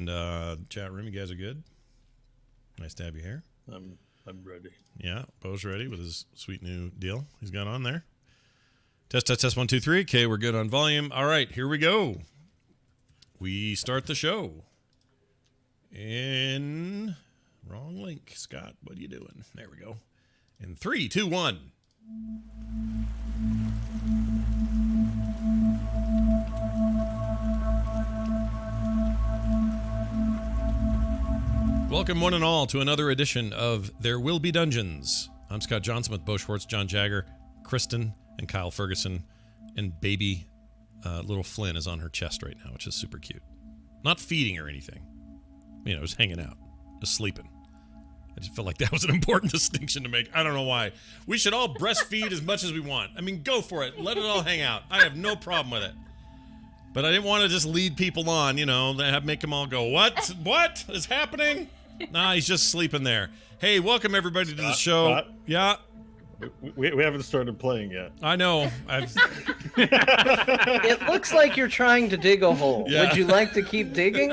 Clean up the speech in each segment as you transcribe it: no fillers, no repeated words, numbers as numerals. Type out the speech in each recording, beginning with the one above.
And chat room, you guys are good? Nice to have you here. I'm ready. Yeah, Bo's ready with his sweet new deal he's got on there. Test, 1, 2, 3. Okay, we're good on volume. All right, here we go. We start the show. In wrong link. Scott, what are you doing? There we go. In 3, 2, 1. Welcome, one and all, to another edition of There Will Be Dungeons. I'm Scott Johnson with Bo Schwartz, John Jagger, Kristen, and Kyle Ferguson. And baby little Flynn is on her chest right now, which is super cute. Not feeding or anything. You know, just hanging out. Just sleeping. I just felt like that was an important distinction to make. I don't know why. We should all breastfeed as much as we want. I mean, go for it. Let it all hang out. I have no problem with it. But I didn't want to just lead people on, you know, make them all go, what? What is happening? Nah, he's just sleeping there. Hey, welcome everybody to the show. Scott? Yeah. We haven't started playing yet. I know. It looks like you're trying to dig a hole. Yeah. Would you like to keep digging?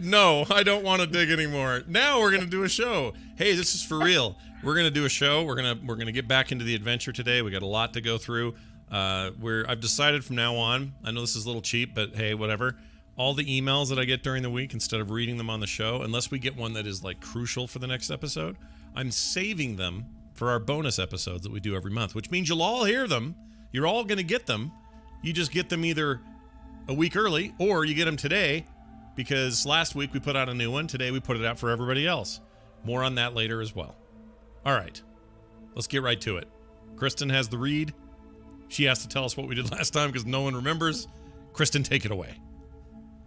No, I don't want to dig anymore. Now we're gonna do a show. Hey, this is for real. We're gonna do a show. We're gonna get back into the adventure today. We got a lot to go through. I've decided from now on. I know this is a little cheap, but hey, whatever. All the emails that I get during the week, instead of reading them on the show, unless we get one that is like crucial for the next episode, I'm saving them for our bonus episodes that we do every month, which means you'll all hear them. You're all going to get them. You just get them either a week early or you get them today, because last week we put out a new one. Today we put it out for everybody else. More on that later as well. All right, let's get right to it. Kristen has the read. She has to tell us what we did last time because no one remembers. Kristen, take it away.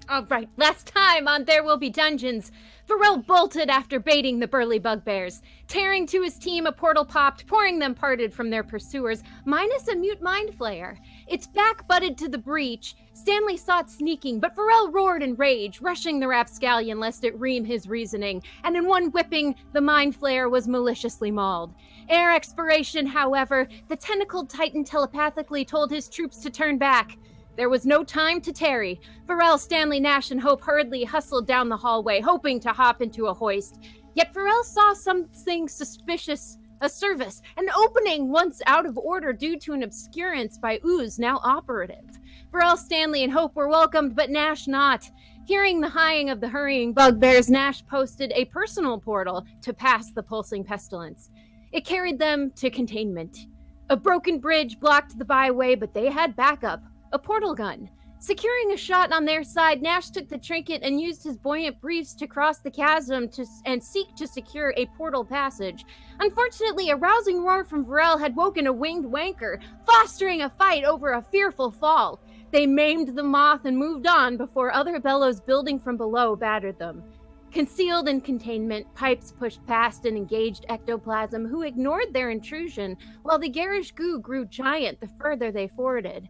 All right, last time on There Will Be Dungeons, Varel bolted after baiting the burly bugbears. Tearing to his team, a portal popped, pouring them parted from their pursuers, minus a mute mind flayer. Its back butted to the breach. Stanley sought sneaking, but Varel roared in rage, rushing the rapscallion lest it ream his reasoning, and in one whipping, the mind flayer was maliciously mauled. Ere expiration, however, the tentacled titan telepathically told his troops to turn back. There was no time to tarry. Varel, Stanley, Nash, and Hope hurriedly hustled down the hallway, hoping to hop into a hoist. Yet Varel saw something suspicious, a service, an opening once out of order due to an obscurance by Ooze, now operative. Varel, Stanley, and Hope were welcomed, but Nash not. Hearing the hieing of the hurrying bugbears, Nash posted a personal portal to pass the pulsing pestilence. It carried them to containment. A broken bridge blocked the byway, but they had backup. A portal gun. Securing a shot on their side, Nash took the trinket and used his buoyant briefs to cross the chasm and seek to secure a portal passage. Unfortunately, a rousing roar from Varel had woken a winged wanker, fostering a fight over a fearful fall. They maimed the moth and moved on before other bellows building from below battered them. Concealed in containment, pipes pushed past an engaged ectoplasm who ignored their intrusion, while the garish goo grew giant the further they forwarded.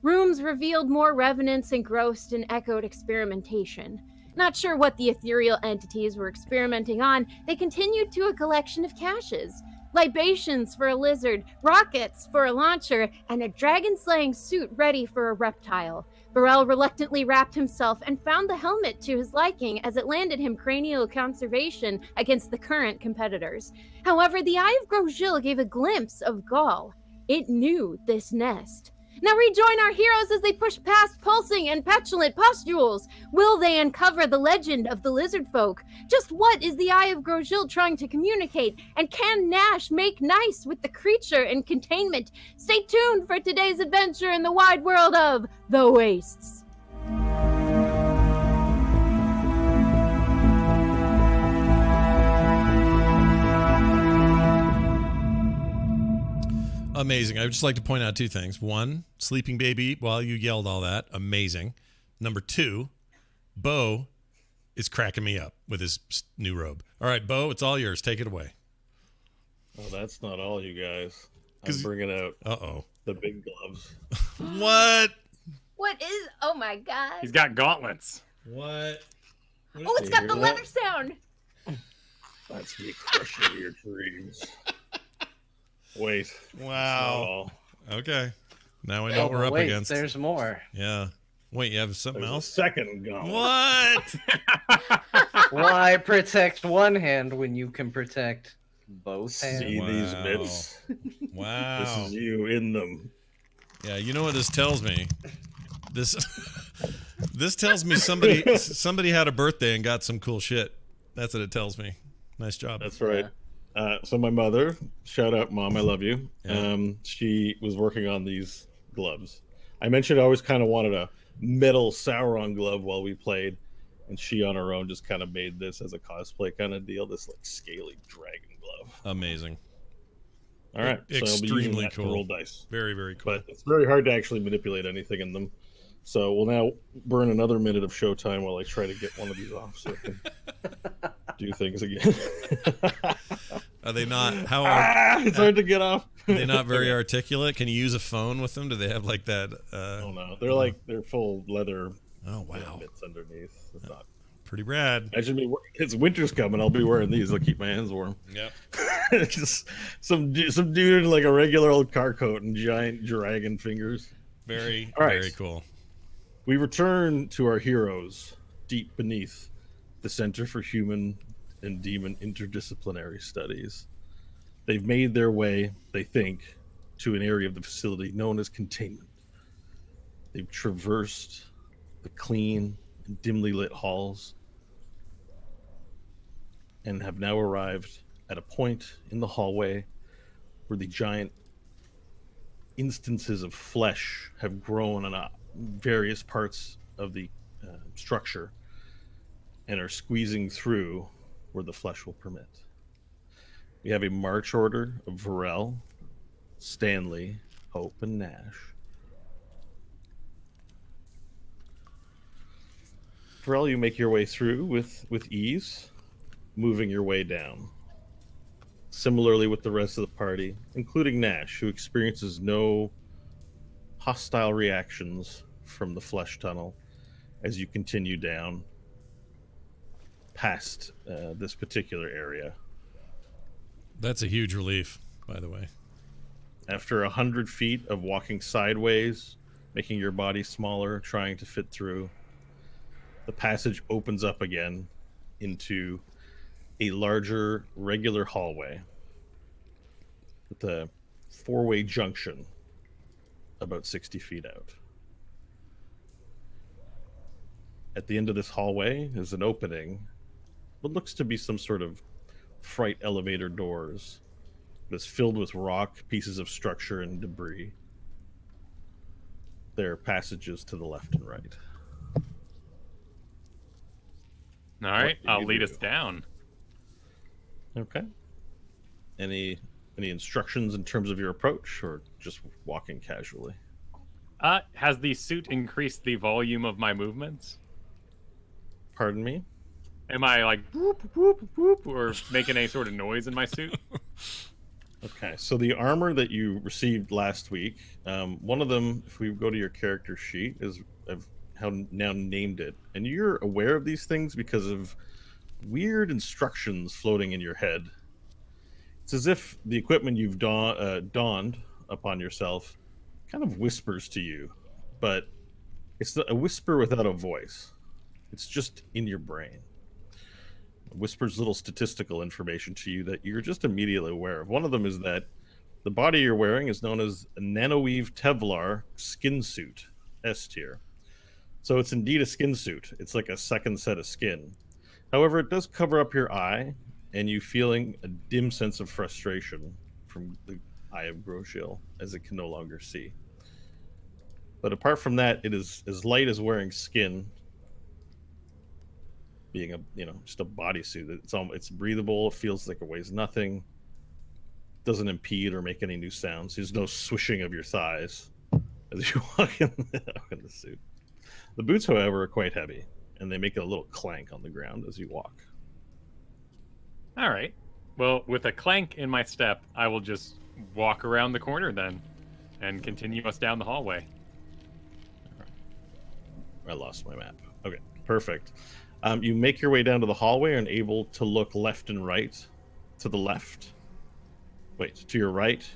Rooms revealed more revenants engrossed in echoed experimentation. Not sure what the ethereal entities were experimenting on, they continued to a collection of caches. Libations for a lizard, rockets for a launcher, and a dragon-slaying suit ready for a reptile. Varel reluctantly wrapped himself and found the helmet to his liking as it landed him cranial conservation against the current competitors. However, the Eye of Grosjean gave a glimpse of Gaul. It knew this nest. Now rejoin our heroes as they push past pulsing and petulant pustules. Will they uncover the legend of the lizard folk? Just what is the Eye of Grosjean trying to communicate? And can Nash make nice with the creature in containment? Stay tuned for today's adventure in the wide world of the Wastes. Amazing. I would just like to point out two things. One, sleeping baby while you yelled all that. Amazing. Number two, Bo is cracking me up with his new robe. All right, Bo, it's all yours. Take it away. Oh, that's not all, you guys. I'm bringing out the big gloves. What? What is... Oh my god. He's got gauntlets. What? Oh, it's got the leather sound. That's me crushing your dreams. Wait. Wow. Okay. Now I know what we're up against. There's more. Yeah. Wait, you have something There's else? a second gauntlet. What? Why protect one hand when you can protect both hands? See these bits? Wow. This is you in them. Yeah, you know what this tells me? This this tells me somebody had a birthday and got some cool shit. That's what it tells me. Nice job. That's right. So my mother, shout out, Mom, I love you. Yeah. She was working on these gloves. I mentioned I always kind of wanted a metal Sauron glove while we played, and she on her own just kind of made this as a cosplay kind of deal. This like scaly dragon glove. Amazing. All right, so I'll be using that cool. to roll dice. Very, very cool. But it's very hard to actually manipulate anything in them. So we'll now burn another minute of showtime while I try to get one of these off so I can do things again. Are they not? It's hard to get off. Are they not very articulate? Can you use a phone with them? Do they have like that? Oh no, they're full leather. Oh wow, bits underneath. It's not pretty rad. Imagine me. It's winter's coming. I'll be wearing these. They'll keep my hands warm. Yep. Just some dude in like a regular old car coat and giant dragon fingers. Very, All right. very cool. We return to our heroes deep beneath the Center for Human and Demon Interdisciplinary Studies. They've made their way, they think, to an area of the facility known as containment. They've traversed the clean and dimly lit halls and have now arrived at a point in the hallway where the giant instances of flesh have grown on various parts of the structure and are squeezing through where the flesh will permit. We have a march order of Varel, Stanley, Hope, and Nash. Varel, you make your way through with ease, moving your way down. Similarly with the rest of the party, including Nash, who experiences no hostile reactions from the flesh tunnel as you continue down past this particular area. That's a huge relief, by the way. After 100 feet of walking sideways, making your body smaller, trying to fit through, the passage opens up again into a larger, regular hallway with a four-way junction about 60 feet out. At the end of this hallway is an opening, what looks to be some sort of freight elevator doors that's filled with rock, pieces of structure, and debris. There are passages to the left and right. All right, I'll lead us down. Okay. Any instructions in terms of your approach, or just walking casually? Has the suit increased the volume of my movements? Pardon me? Am I like whoop, whoop, whoop, or making any sort of noise in my suit? Okay, so the armor that you received last week, one of them, if we go to your character sheet, is I've now named it, and you're aware of these things because of weird instructions floating in your head. It's as if the equipment you've donned upon yourself kind of whispers to you, but it's a whisper without a voice. It's just in your brain. It whispers little statistical information to you that you're just immediately aware of. One of them is that the body you're wearing is known as a nanoweave Tevlar skin suit, S tier. So it's indeed a skin suit. It's like a second set of skin. However, it does cover up your eye, and you feeling a dim sense of frustration from the eye of Groshil as it can no longer see. But apart from that, it is as light as wearing skin, being just a bodysuit. It's breathable. It feels like it weighs nothing. Doesn't impede or make any new sounds. There's no swishing of your thighs as you walk in the suit. The boots, however, are quite heavy, and they make a little clank on the ground as you walk. All right. Well, with a clank in my step, I will just walk around the corner then and continue us down the hallway. I lost my map. Okay, perfect. You make your way down to the hallway and able to look left and right. To the left. Wait, to your right.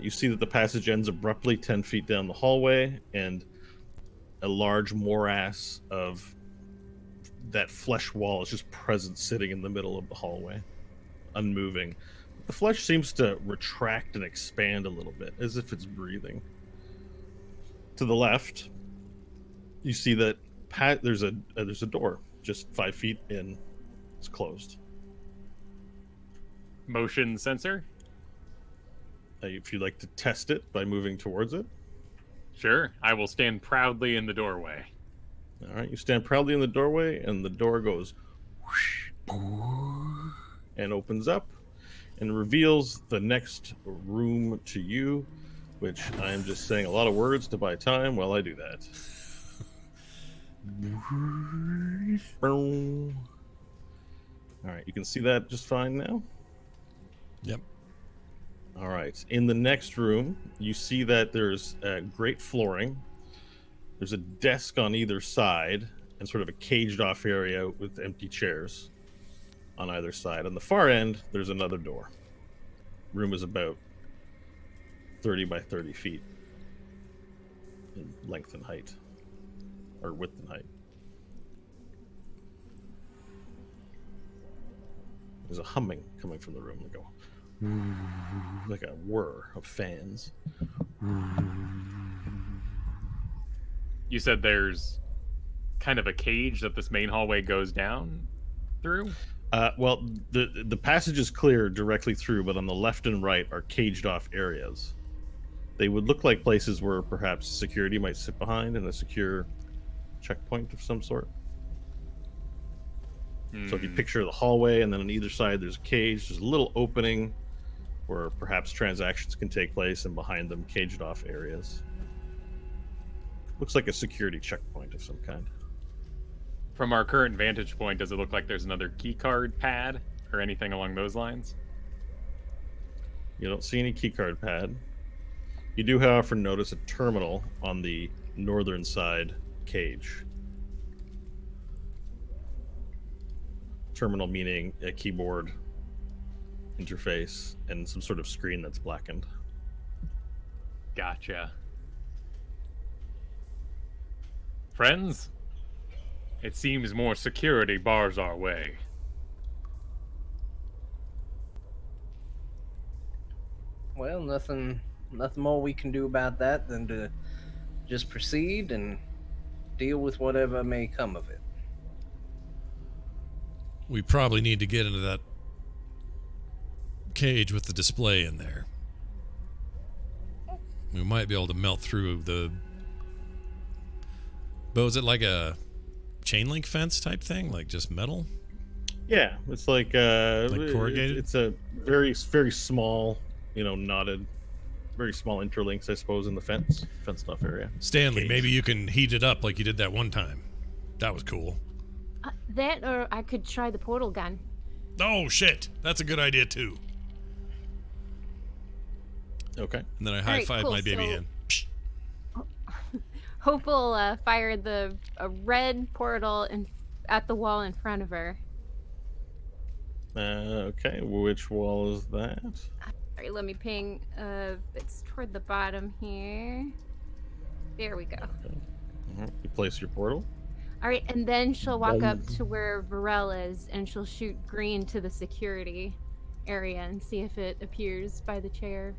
You see that the passage ends abruptly 10 feet down the hallway, and a large morass of that flesh wall is just present, sitting in the middle of the hallway, unmoving. The flesh seems to retract and expand a little bit, as if it's breathing. To the left, you see that there's a door just 5 feet in. It's closed. Motion sensor? If you'd like to test it by moving towards it. Sure. I will stand proudly in the doorway. All right, you stand proudly in the doorway, and the door goes whoosh, and opens up and reveals the next room to you, which I am just saying a lot of words to buy time while I do that. All right, you can see that just fine now. Yep. All right, in the next room, you see that there's great flooring. There's a desk on either side and sort of a caged off area with empty chairs on either side. On the far end, there's another door. Room is about 30 by 30 feet in length and height, or width and height. There's a humming coming from the room. They go like a whir of fans. You said there's kind of a cage that this main hallway goes down through? Well, the passage is clear directly through, but on the left and right are caged off areas. They would look like places where perhaps security might sit behind in a secure checkpoint of some sort. So if you picture the hallway, and then on either side there's a cage, there's a little opening where perhaps transactions can take place, and behind them caged off areas. Looks like a security checkpoint of some kind. From our current vantage point, does it look like there's another keycard pad or anything along those lines? You don't see any keycard pad. You do, however, notice a terminal on the northern side cage. Terminal meaning a keyboard interface and some sort of screen that's blackened. Gotcha. Friends, it seems more security bars our way. Well, nothing more we can do about that than to just proceed and deal with whatever may come of it. We probably need to get into that cage with the display in there. We might be able to melt through the... But is it like a chain link fence type thing? Like just metal? Yeah, it's like corrugated? It's a very, very small, knotted, very small interlinks, I suppose, in the fenced off area. Stanley, Cage. maybe you can heat it up like you did that one time. That was cool. That, or I could try the portal gun. Oh, shit. That's a good idea, too. Okay. And then I right, high-five cool, my baby so- hand. Psh. Hope will fire a red portal at the wall in front of her. Okay, which wall is that? Sorry, let me ping. It's toward the bottom here. There we go. You place your portal. All right, and then she'll walk up to where Varel is, and she'll shoot green to the security area and see if it appears by the chair.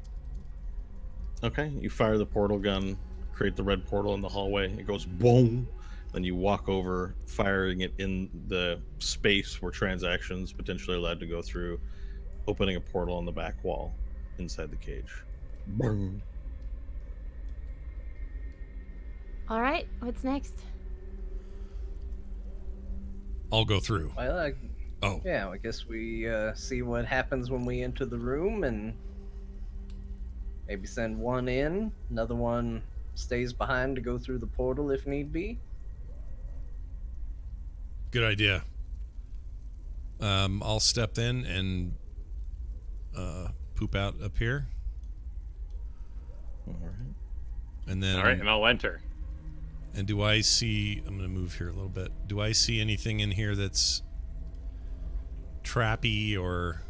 Okay, you fire the portal gun, create the red portal in the hallway. It goes boom. Then you walk over, firing it in the space where transactions potentially allowed to go through, opening a portal on the back wall inside the cage. Boom. All right, what's next? I'll go through. Well, Oh, yeah, I guess we see what happens when we enter the room and maybe send one in, another one stays behind to go through the portal if need be. good idea. I'll step in and poop out up here. All right. And then... All right, and I'll enter. And do I see... I'm going to move here a little bit. Do I see anything in here that's trappy or...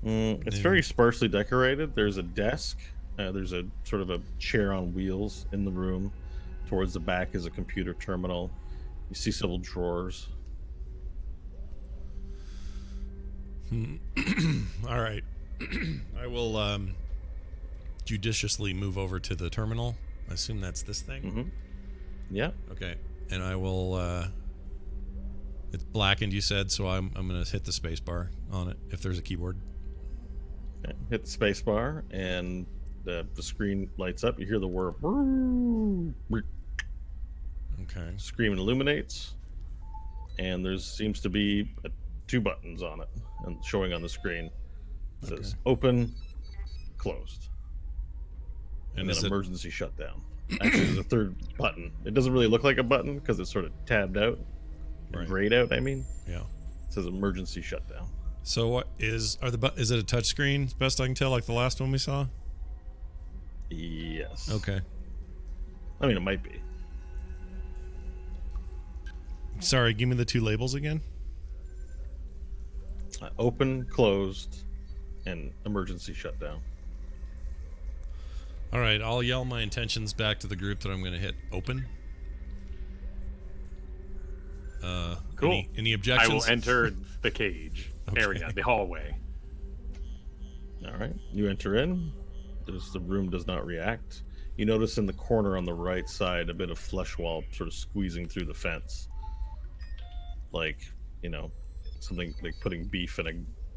It's very sparsely decorated. There's a desk. There's a sort of a chair on wheels in the room. Towards the back is a computer terminal. You see several drawers. All right. I will judiciously move over to the terminal. I assume that's this thing. Mm-hmm. Yeah. Okay. And I will. It's blackened, you said, so I'm gonna hit the space bar on it if there's a keyboard. Okay. Hit the space bar, and the screen lights up. You hear the word. Okay. Screen illuminates, and there seems to be 2 buttons on it, and showing on the screen. It says open, closed, and then is it, emergency shutdown. Actually, there's a 3rd button. It doesn't really look like a button because it's sort of tabbed out, Right. grayed out. I mean, yeah. it says emergency shutdown. So what is is it a touch screen? Best I can tell, like the last one we saw. Yes. Okay. I mean, it might be. Sorry, give me the 2 labels again. Open, closed, and emergency shutdown. All right, I'll yell my intentions back to the group that I'm going to hit open. Cool. Any objections? I will enter the cage area, Okay. the hallway. All right. You enter in. The room does not react. You notice in the corner on the right side a bit of flesh wall sort of squeezing through the fence. Like, something like putting beef in a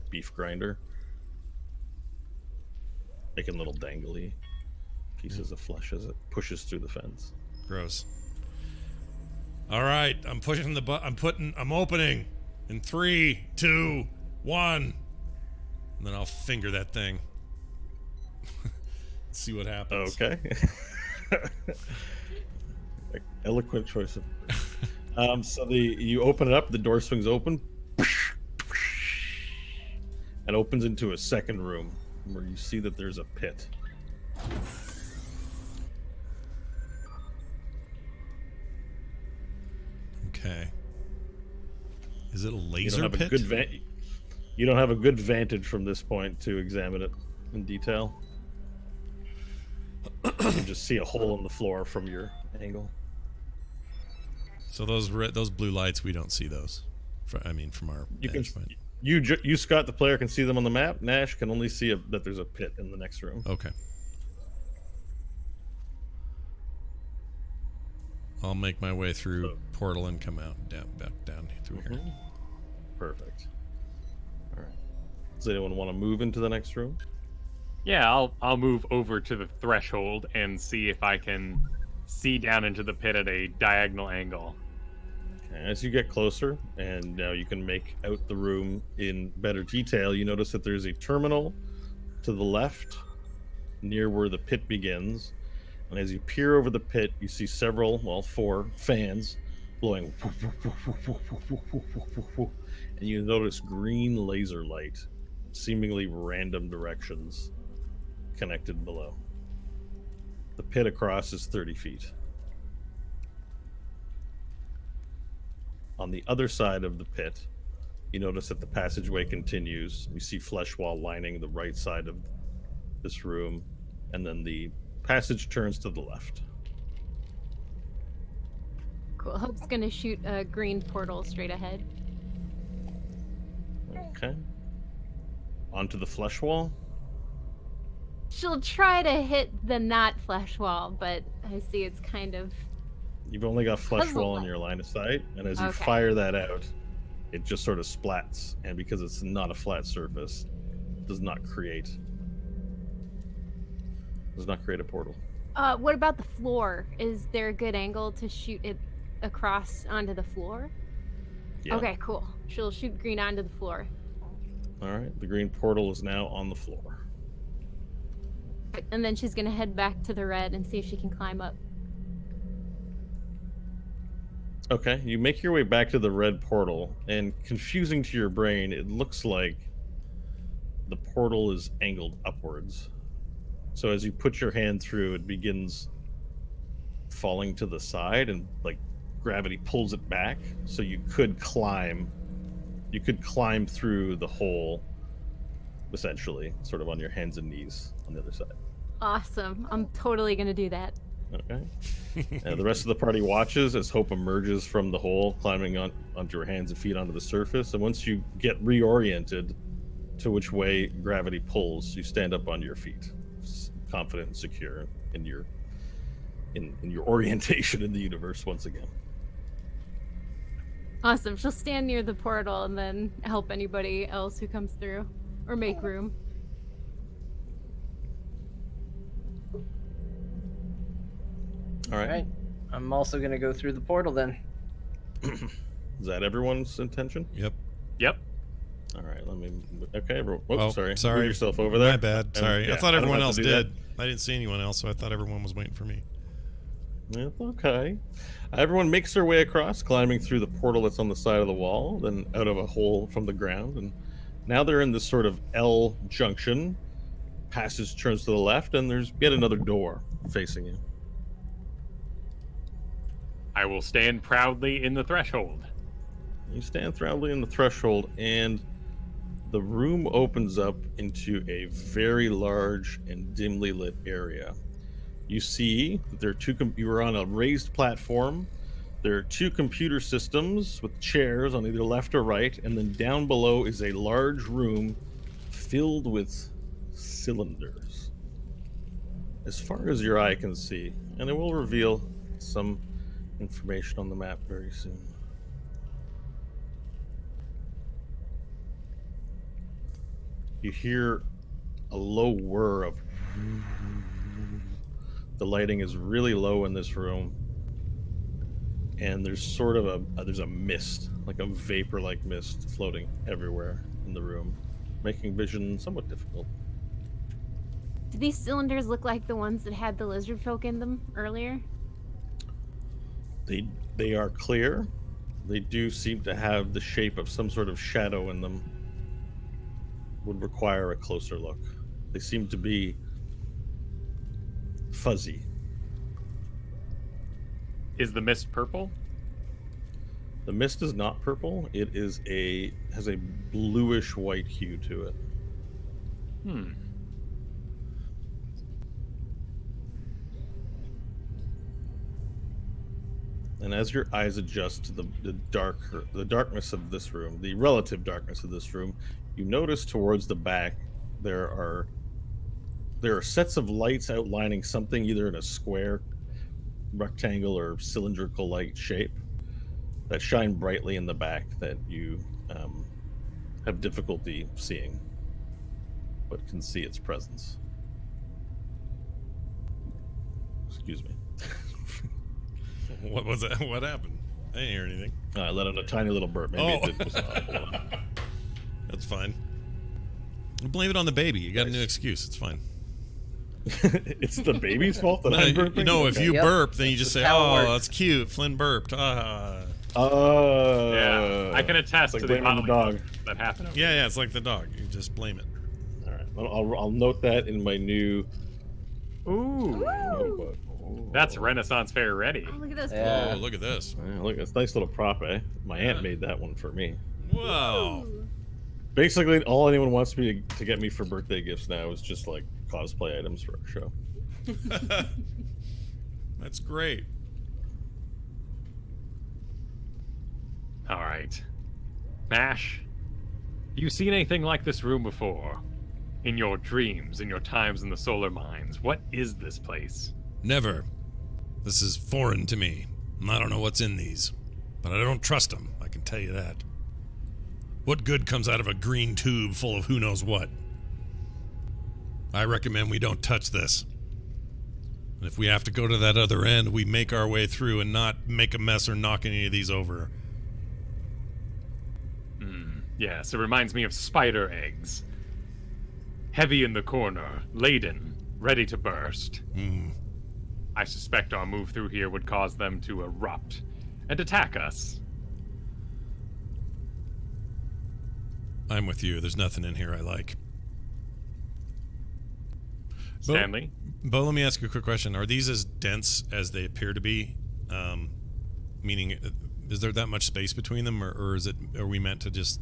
beef grinder. Making little dangly pieces of flesh as it pushes through the fence. Gross. All right, I'm pushing the button. I'm opening in 3, 2, 1, and then I'll finger that thing. See what happens. Okay. Eloquent choice of. So you open it up, the door swings open, and opens into a second room where you see that there's a pit. Okay. Is it a You don't laser have pit? a good you don't have a good vantage from this point to examine it in detail. You can just see a hole in the floor from your angle. So those blue lights, we don't see those. From our You can vantage point. you Scott the player can see them on the map. Nash can only see that there's a pit in the next room. Okay. I'll make my way through portal and come out back down through here. Perfect. All right. Does anyone want to move into the next room? Yeah, I'll move over to the threshold and see if I can see down into the pit at a diagonal angle. Okay. As you get closer, and now you can make out the room in better detail, you notice that there's a terminal to the left near where the pit begins. And as you peer over the pit, you see 4 fans blowing. And you notice green laser light, seemingly random directions, connected below. The pit across is 30 feet. On the other side of the pit, you notice that the passageway continues. You see flesh wall lining the right side of this room, and then the passage turns to the left. Cool. Hope's gonna shoot a green portal straight ahead. Okay. Onto the flesh wall. She'll try to hit the not flesh wall, but I see it's kind of. You've only got flesh Puzzle wall in light. your line of sight, and as you Okay. fire that out, it just sort of splats, and because it's not a flat surface, does not create a portal. What about the floor? Is there a good angle to shoot it across onto the floor? Yeah. Okay, cool. She'll shoot green onto the floor. All right. The green portal is now on the floor. And then she's gonna head back to the red and see if she can climb up. Okay. You make your way back to the red portal, and confusing to your brain, it looks like the portal is angled upwards. So as you put your hand through, it begins falling to the side, and like gravity pulls it back. So you could climb through the hole, essentially, sort of on your hands and knees on the other side. Awesome. I'm totally gonna do that. Okay. The rest of the party watches as Hope emerges from the hole, climbing onto her hands and feet onto the surface. And once you get reoriented to which way gravity pulls, you stand up on your feet, confident and secure in your orientation in the universe once again. Awesome. She'll stand near the portal and then help anybody else who comes through or make room. All right. All right. I'm also going to go through the portal then. Is that everyone's intention? Yep. Yep. All right. Let me. Okay. Oops, Oh, sorry. sorry. Move yourself over there. My bad. Sorry. Yeah, I thought I don't everyone have else to do that. did. I didn't see anyone else, so I thought everyone was waiting for me. It's okay. Everyone makes their way across, climbing through the portal that's on the side of the wall, then out of a hole from the ground, and now they're in this sort of L junction. Passage turns to the left, and there's yet another door facing you. I will stand proudly in the threshold. You stand proudly in the threshold, and the room opens up into a very large and dimly lit area. You see that there are you are on a raised platform. There are 2 computer systems with chairs on either left or right, and then down below is a large room filled with cylinders. As far as your eye can see, and it will reveal some information on the map very soon. You hear a low whir of. The lighting is really low in this room, and there's sort of there's a mist, like a vapor-like mist, floating everywhere in the room, making vision somewhat difficult. Do these cylinders look like the ones that had the lizard folk in them earlier? They are clear. They do seem to have the shape of some sort of shadow in them. Would require a closer look. They seem to be fuzzy. Is the mist purple? The mist is not purple. It has a bluish white hue to it. And as your eyes adjust to the darkness of this room, the relative darkness of this room, you notice towards the back there are sets of lights outlining something either in a square, rectangle, or cylindrical light shape that shine brightly in the back that you have difficulty seeing, but can see its presence. Excuse me. What was that? What happened? I didn't hear anything. I let out a tiny little burp. Maybe it was audible. That's fine. Blame it on the baby. You got a new excuse. It's fine. It's the baby's fault that I'm burping? If you Yep. burp, then you just say, how it "Oh, works. that's cute. Flynn burped." Yeah, I can it's attest like to the blaming the bodily dog. that happened. over Yeah, it's like the dog. You just blame it. All right, I'll note that in my new Ooh, notebook. that's Renaissance Fair ready. Oh, look at those. Yeah. Oh, look at this. Yeah, look, it's a nice little prop, eh? My aunt made that one for me. Wow. Basically, all anyone wants me to get me for birthday gifts now is just like cosplay items for our show. That's great. All right, Mash, you seen anything like this room before? In your dreams, in your times in the solar mines, what is this place? Never. This is foreign to me. I don't know what's in these, but I don't trust them. I can tell you that. What good comes out of a green tube full of who knows what? I recommend we don't touch this. And if we have to go to that other end, we make our way through and not make a mess or knock any of these over. Yes, it reminds me of spider eggs. Heavy in the corner, laden, ready to burst. I suspect our move through here would cause them to erupt and attack us. I'm with you. There's nothing in here I like. Stanley? Bo, let me ask you a quick question. Are these as dense as they appear to be? Meaning, is there that much space between them, or are we meant to just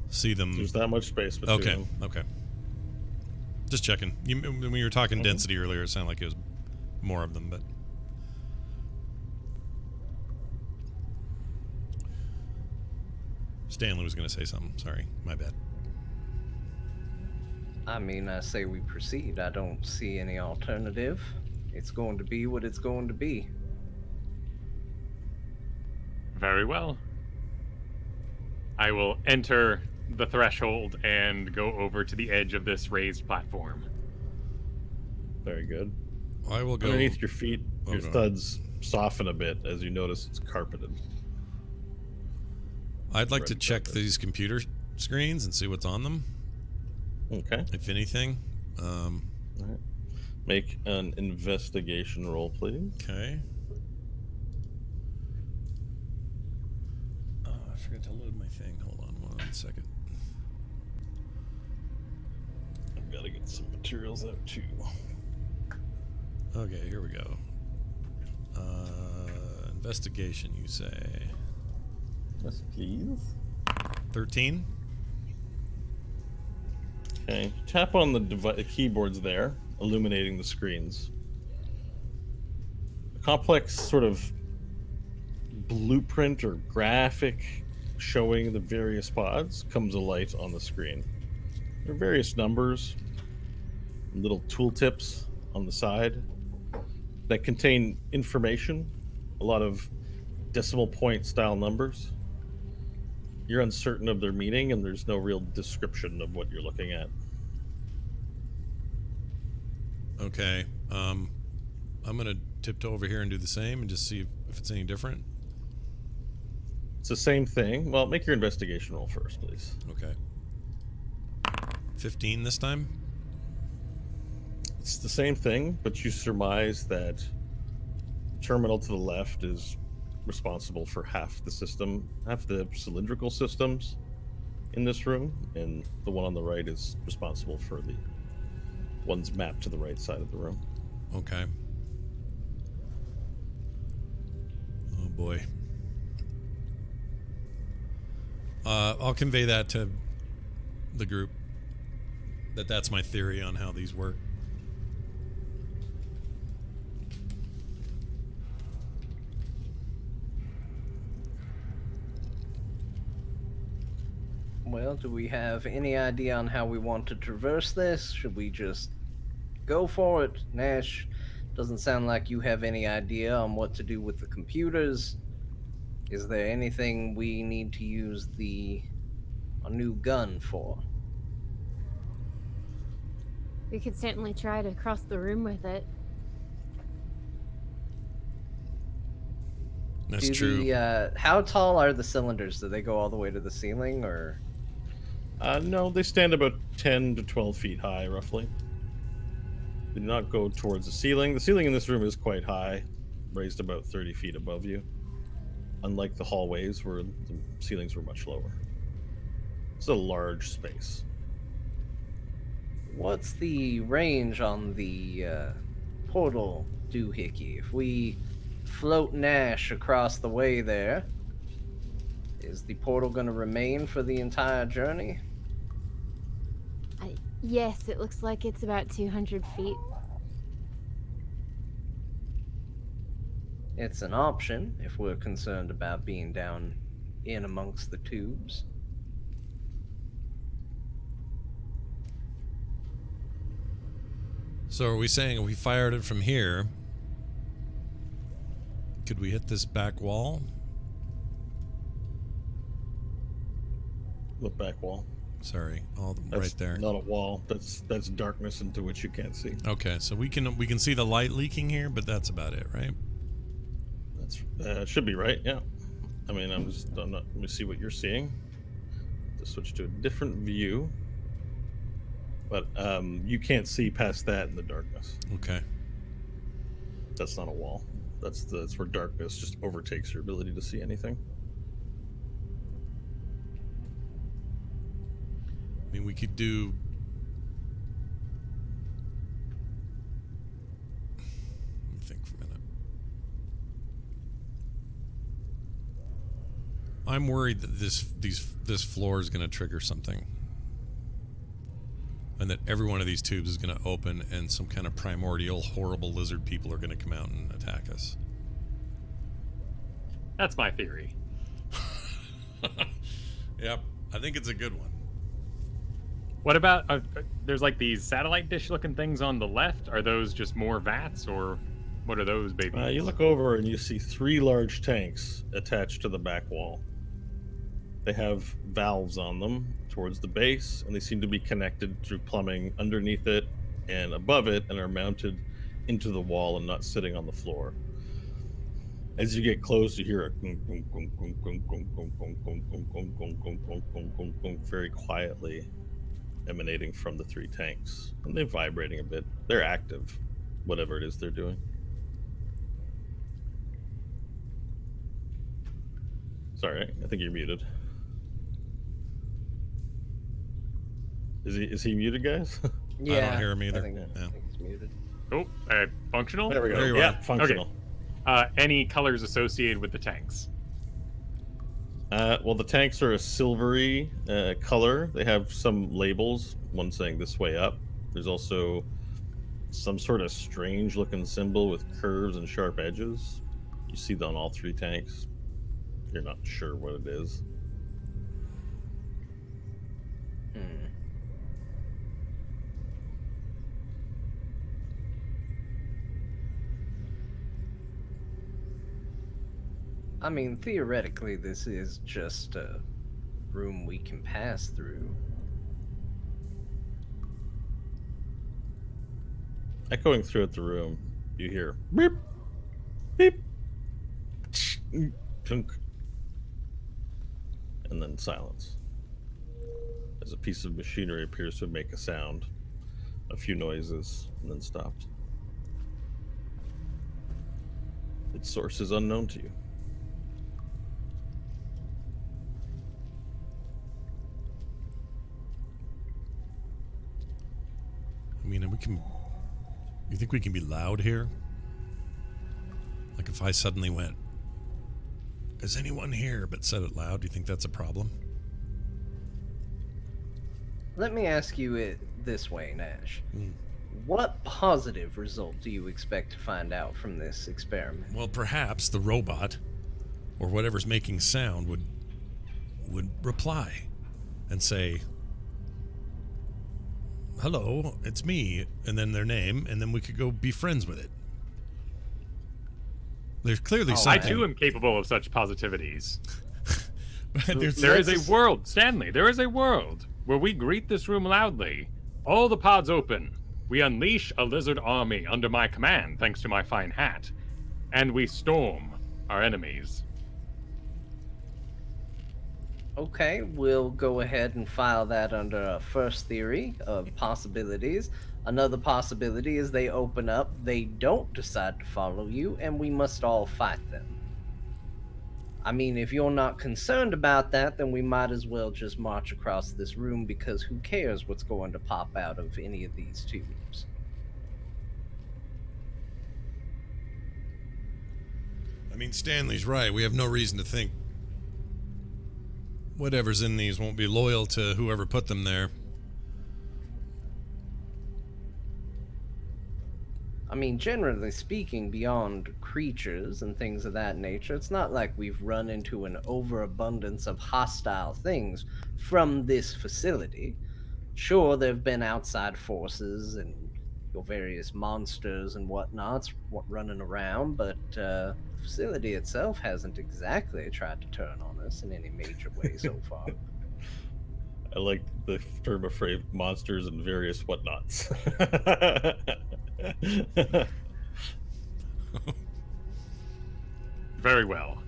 see them? There's that much space between Okay, them. okay. Just checking. When you were talking density earlier, it sounded like it was more of them, but Stanley was going to say something. Sorry, my bad. I mean, I say we proceed. I don't see any alternative. It's going to be what it's going to be. Very well. I will enter the threshold and go over to the edge of this raised platform. Very good. I will go Underneath your feet, your go on. thuds soften a bit as you notice it's carpeted. I'd like to Red check carpet. these computer screens and see what's on them, Okay. if anything. All right. Make an investigation roll, please. Okay. Oh, I forgot to load my thing. Hold on 1 second. I've got to get some materials out too. Okay, here we go. Investigation, you say? Yes, please. 13? Okay. Tap on the keyboards there, illuminating the screens. A complex sort of blueprint or graphic showing the various pods comes alight on the screen. There are various numbers, little tooltips on the side that contain information, a lot of decimal point style numbers. You're uncertain of their meaning, and there's no real description of what you're looking at. Okay. I'm going to tiptoe over here and do the same and just see if it's any different. It's the same thing. Well, make your investigation roll first, please. Okay. 15 this time? It's the same thing, but you surmise that the terminal to the left is responsible for half the system, half the cylindrical systems in this room, and the one on the right is responsible for the ones mapped to the right side of the room. Okay. Oh boy. I'll convey that to the group. That's my theory on how these work. Well, do we have any idea on how we want to traverse this? Should we just go for it? Nash, doesn't sound like you have any idea on what to do with the computers. Is there anything we need to use a new gun for? We could certainly try to cross the room with it. That's true. How tall are the cylinders? Do they go all the way to the ceiling, or? No, they stand about 10 to 12 feet high, roughly. They do not go towards the ceiling. The ceiling in this room is quite high, raised about 30 feet above you, unlike the hallways where the ceilings were much lower. It's a large space. What's the range on the portal doohickey? If we float Nash across the way there, is the portal going to remain for the entire journey? Yes, it looks like it's about 200 feet. It's an option if we're concerned about being down in amongst the tubes. So are we saying if we fired it from here, could we hit this back wall? Look back wall. Sorry, That's right there. not a wall. That's darkness into which you can't see. Okay, so we can see the light leaking here, but that's about it, right? That's should be right. Yeah. I mean, I'm not. Let me see what you're seeing. To switch to a different view. But you can't see past that in the darkness. Okay. That's not a wall. That's where darkness just overtakes your ability to see anything. I mean, we could do. Let me think for a minute. I'm worried that this floor is going to trigger something. and that every one of these tubes is going to open and some kind of primordial, horrible lizard people are going to come out and attack us. That's my theory. Yep, I think it's a good one. What about, there's like these satellite dish looking things on the left. Are those just more vats, or what are those babies? You look over and you see 3 large tanks attached to the back wall. They have valves on them towards the base, and they seem to be connected through plumbing underneath it and above it, and are mounted into the wall and not sitting on the floor. As you get close, you hear a very quietly emanating from the 3 tanks, and they're vibrating a bit. They're active, whatever it is they're doing. Sorry, I think you're muted. Is he muted, guys? Yeah. I don't hear him either. I think, Yeah. I think he's muted. Oh, functional? There we go. There you Yeah, are. functional. Any colors associated with the tanks? Well, the tanks are a silvery color. They have some labels, one saying this way up. There's also some sort of strange looking symbol with curves and sharp edges. You see that on all 3 tanks. You're not sure what it is. I mean, theoretically, this is just a room we can pass through. Echoing throughout the room, you hear beep, beep, chunk, and then silence. As a piece of machinery appears to make a sound, a few noises, and then stopped. Its source is unknown to you. I mean, we can. You think we can be loud here? Like if I suddenly went, "Is anyone here?" but said it loud, do you think that's a problem? Let me ask you it this way, Nash. What positive result do you expect to find out from this experiment? Well, perhaps the robot, or whatever's making sound, would reply and say, "Hello, it's me," and then their name, and then we could go be friends with it. There's clearly I something. too am capable of such positivities. But there's, There is a world, Stanley, there is a world where we greet this room loudly. All the pods open. We unleash a lizard army under my command, thanks to my fine hat. And we storm our enemies. Okay, we'll go ahead and file that under a first theory of possibilities. Another possibility is they open up, they don't decide to follow you, and we must all fight them. I mean, if you're not concerned about that, then we might as well just march across this room, because who cares what's going to pop out of any of these tubes? I mean, Stanley's right. We have no reason to think whatever's in these won't be loyal to whoever put them there. I mean, generally speaking, beyond creatures and things of that nature, it's not like we've run into an overabundance of hostile things from this facility. Sure, there have been outside forces and your various monsters and whatnots running around, but the facility itself hasn't exactly tried to turn on us in any major way so far. I like the term of phrase monsters and various whatnots. Very well.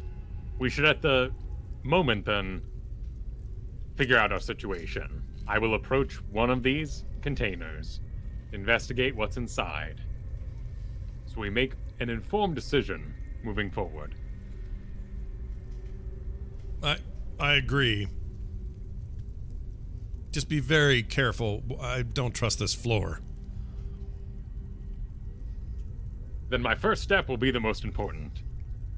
We should at the moment then figure out our situation. I will approach one of these containers, investigate what's inside, so we make an informed decision moving forward. I agree. Just be very careful. I don't trust this floor. Then my first step will be the most important,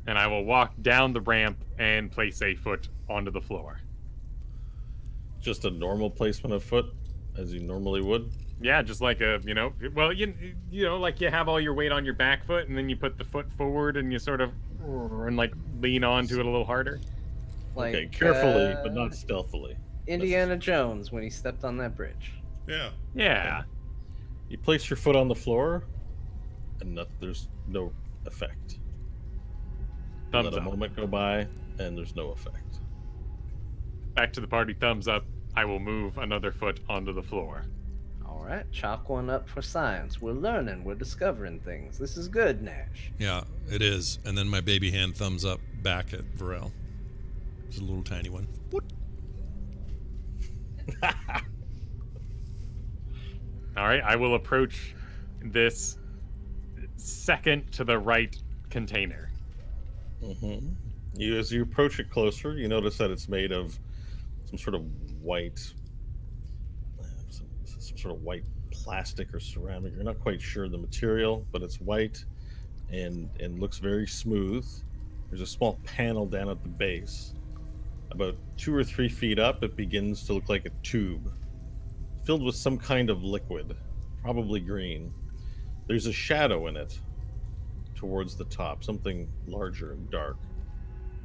and I will walk down the ramp and place a foot onto the floor. Just a normal placement of foot? as you normally would. Yeah, just like a, well, like you have all your weight on your back foot, and then you put the foot forward, and you sort of and like lean onto it a little harder. Like Okay, carefully, but not stealthily. Indiana Jones when he stepped on that bridge. Yeah. Yeah. You place your foot on the floor, and there's no effect. You Thumbs let a up. moment go by, and there's no effect. Back to the party. Thumbs up. I will move another foot onto the floor. All right, chalk one up for science. We're learning, we're discovering things. This is good, Nash. Yeah, it is. And then my baby hand thumbs up back at Varel. It's a little tiny one. What? All right, I will approach this second to the right container. As you approach it closer, you notice that it's made of some sort of white, some sort of white plastic or ceramic. You're not quite sure the material, but it's white and looks very smooth. There's a small panel down at the base. About 2 or 3 feet up, it begins to look like a tube filled with some kind of liquid, probably green. There's a shadow in it towards the top, something larger and dark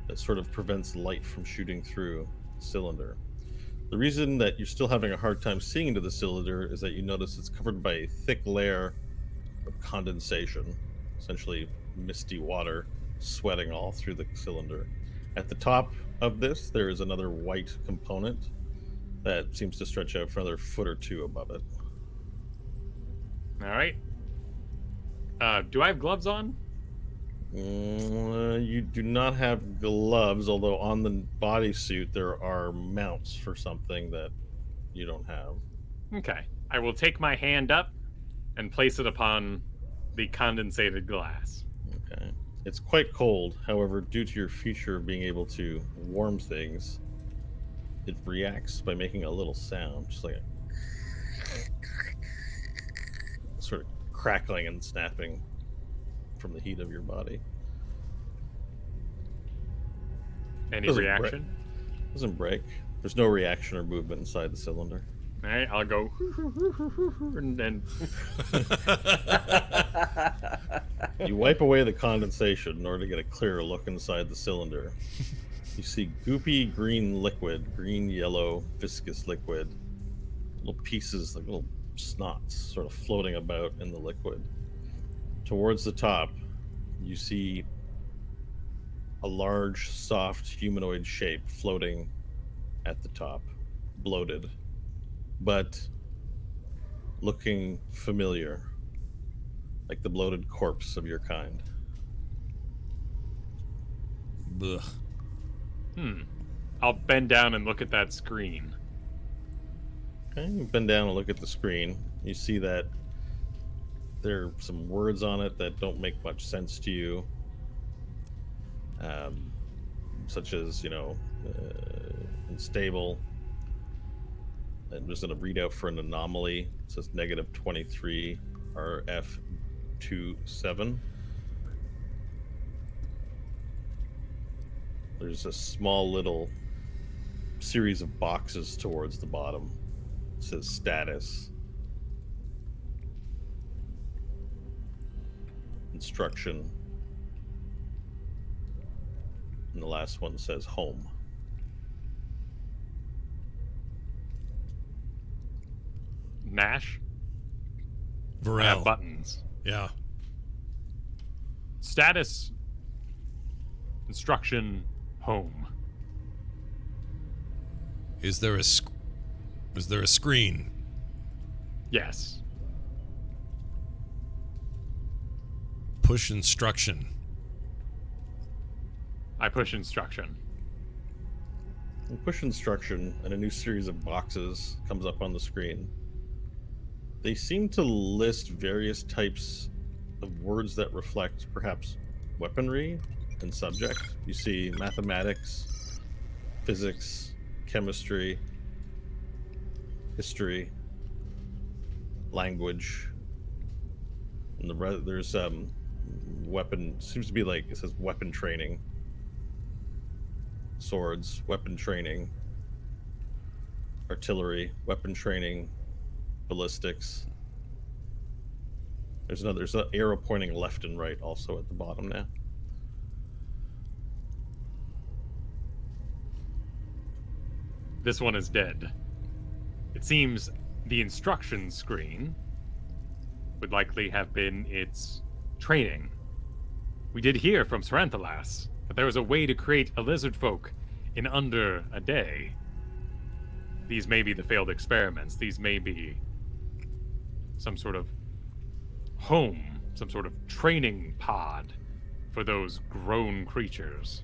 that sort of prevents light from shooting through the cylinder. The reason that you're still having a hard time seeing into the cylinder is that you notice it's covered by a thick layer of condensation, essentially misty water sweating all through the cylinder. At the top of this, there is another white component that seems to stretch out for another foot or 2 above it. All right. Do I have gloves on? You do not have gloves, although on the bodysuit there are mounts for something that you don't have. Okay. I will take my hand up and place it upon the condensated glass. Okay. It's quite cold, however, due to your feature of being able to warm things, it reacts by making a little sound, just like a sort of crackling and snapping from the heat of your body. Any Doesn't reaction? Doesn't break. There's no reaction or movement inside the cylinder. All right, I'll go and then You wipe away the condensation in order to get a clearer look inside the cylinder. You see goopy green liquid, green yellow viscous liquid, little pieces, like little snots, sort of floating about in the liquid. Towards the top, you see a large, soft humanoid shape floating at the top, bloated, but looking familiar, like the bloated corpse of your kind. Ugh. I'll bend down and look at that screen. Okay, you bend down and look at the screen. You see that there are some words on it that don't make much sense to you, such as, unstable. And there's a readout for an anomaly. It says -23 RF27. There's a small little series of boxes towards the bottom. It says status, instruction, and the last one says home. Nash. I Varel. have buttons. Yeah. Status. Instruction. Home. Is there a screen? Yes. Push instruction. I push instruction. You push instruction, and a new series of boxes comes up on the screen. They seem to list various types of words that reflect perhaps weaponry and subject. You see mathematics, physics, chemistry, history, language, and there's weapon. Seems to be like it says weapon training, swords, weapon training, artillery, weapon training, ballistics. There's an arrow pointing left and right also at the bottom now. This one is dead. It seems the instruction screen would likely have been its training. We did hear from Saranthalas that there was a way to create a lizard folk in under a day. These may be the failed experiments. These may be some sort of home, some sort of training pod for those grown creatures.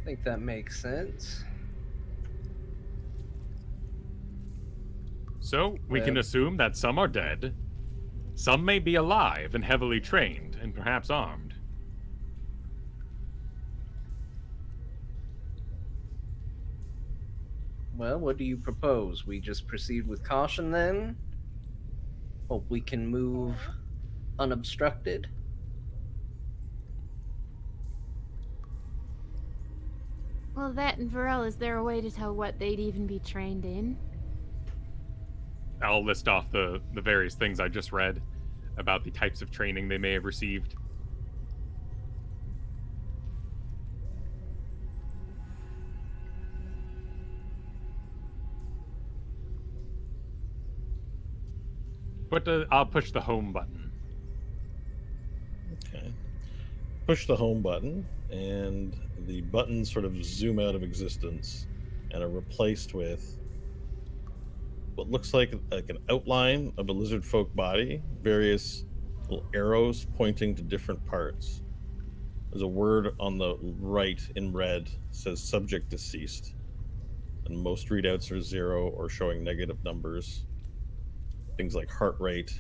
I think that makes sense. So, we can Well- assume that some are dead, some may be alive and heavily trained, and perhaps armed. Well, what do you propose? We just proceed with caution then? Hope we can move unobstructed? Well, that and Varel, is there a way to tell what they'd even be trained in? I'll list off the various things I just read about the types of training they may have received. But I'll push the home button. Okay. Push the home button, and the buttons sort of zoom out of existence and are replaced with what looks like an outline of a lizard folk body, various little arrows pointing to different parts. There's a word on the right in red, says subject deceased, and most readouts are 0 or showing negative numbers. Things like heart rate,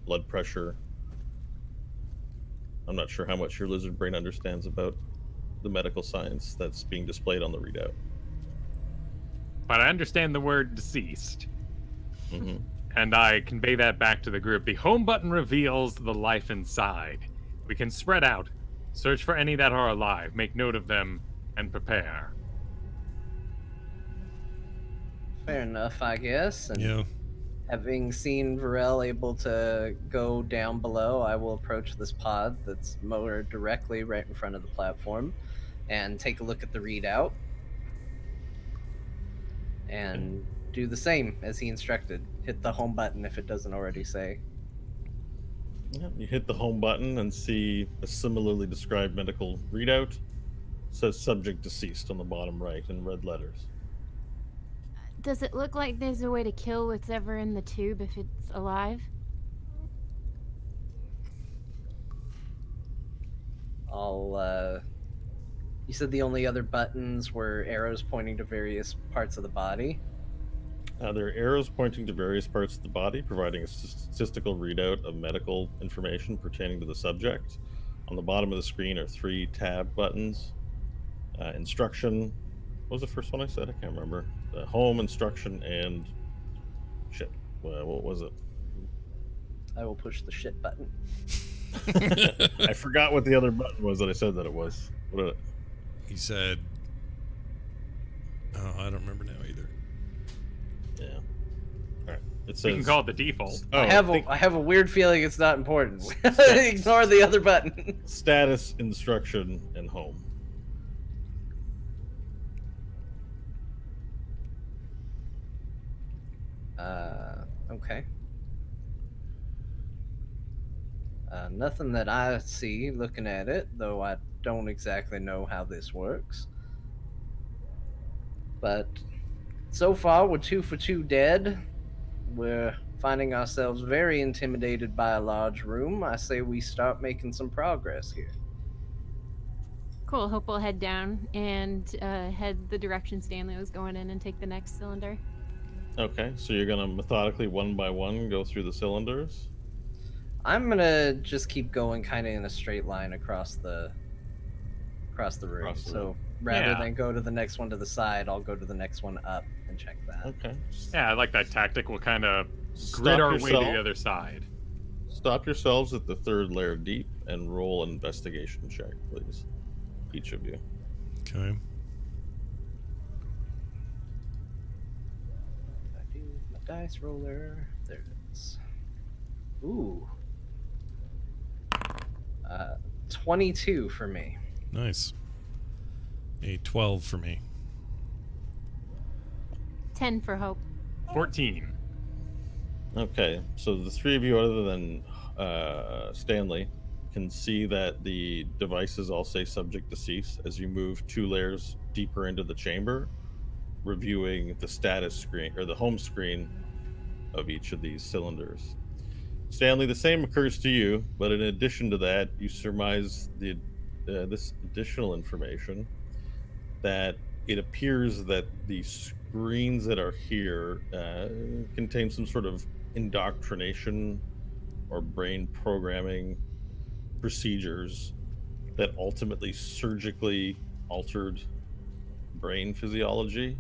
blood pressure. I'm not sure how much your lizard brain understands about the medical science that's being displayed on the readout. But I understand the word deceased, Hmm. and I convey that back to the group. The home button reveals the life inside. We can spread out, search for any that are alive, make note of them, and prepare. Fair enough, I guess. And Yeah. having seen Varel able to go down below, I will approach this pod that's more directly right in front of the platform and take a look at the readout and do the same as he instructed. Hit the home button if it doesn't already say. Yeah, you hit the home button and see a similarly described medical readout. It says subject deceased on the bottom right in red letters. Does it look like there's a way to kill whatever in the tube if it's alive? You said the only other buttons were arrows pointing to various parts of the body. There are arrows pointing to various parts of the body, providing a statistical readout of medical information pertaining to the subject. On the bottom of the screen are 3 tab buttons. Instruction. What was the first one I said? I can't remember. Home, instruction, and shit. What was it? I will push the shit button. I forgot what the other button was that I said that it was. What? He said, oh, I don't remember now either. Yeah. All right. It says. We can call it the default. Oh, I have a weird feeling it's not important. Ignore the other button. status, instruction, and home. Okay. Nothing that I see looking at it, though I don't exactly know how this works. But so far, we're 2 for 2 dead. We're finding ourselves very intimidated by a large room. I say we start making some progress here. Cool. Hope we'll head down and head the direction Stanley was going in and take the next cylinder. Okay, so you're gonna methodically, one by one, go through the cylinders. I'm gonna just keep going, kind of in a straight line across the room. Across the So room. rather Yeah. than go to the next one to the side, I'll go to the next one up and check that. Okay. Yeah, I like that tactic. We'll kind of Stop grit our way to yourself. the other side. Stop yourselves at the 3rd layer deep and roll an investigation check, please. Each of you. Okay. dice roller. There it is. Ooh. 22 for me. Nice. A 12 for me. 10 for Hope. 14. Okay, so the three of you, other than Stanley, can see that the devices all say subject to cease as you move 2 layers deeper into the chamber, reviewing the status screen or the home screen of each of these cylinders. Stanley, the same occurs to you, but in addition to that, you surmise this additional information that it appears that the screens that are here contain some sort of indoctrination or brain programming procedures that ultimately surgically altered brain physiology.